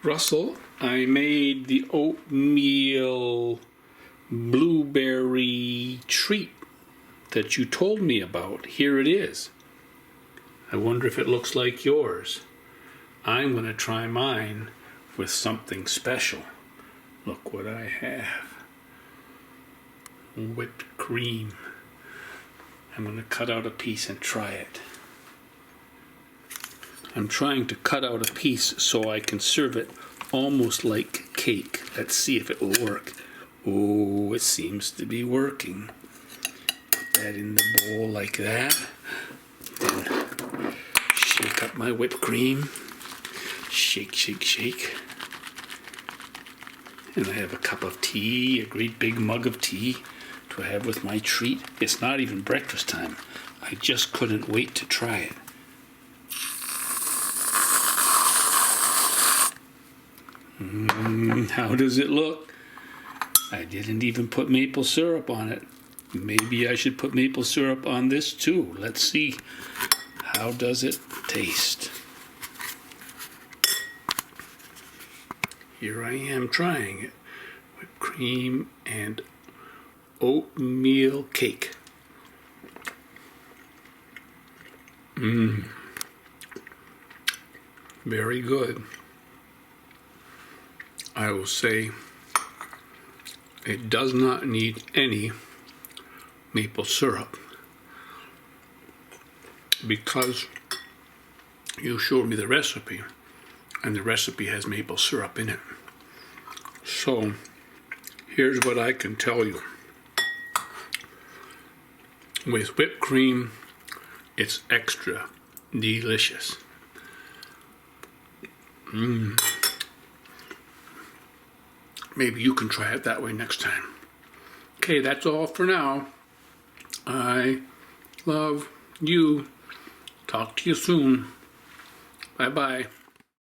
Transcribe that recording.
Russell, I made the oatmeal blueberry treat that you told me about. Here it is. I wonder if it looks like yours. I'm going to try mine with something special. Look what I have. Whipped cream. I'm going to cut out a piece and try it. I'm trying to cut out a piece so I can serve it almost like cake. Let's see if it will work. Oh, it seems to be working. Put that in the bowl like that. Then shake up my whipped cream. Shake, shake, shake. And I have a cup of tea, a great big mug of tea to have with my treat. It's not even breakfast time. I just couldn't wait to try it. How does it look? I didn't even put maple syrup on it. Maybe I should put maple syrup on this too. Let's see. How does it taste? Here I am trying it. Whipped cream and oatmeal cake. Very good. I will say it does not need any maple syrup because you showed me the recipe and the recipe has maple syrup in it. So here's what I can tell you. With whipped cream, it's extra delicious. Maybe you can try it that way next time. Okay, that's all for now. I love you. Talk to you soon. Bye-bye.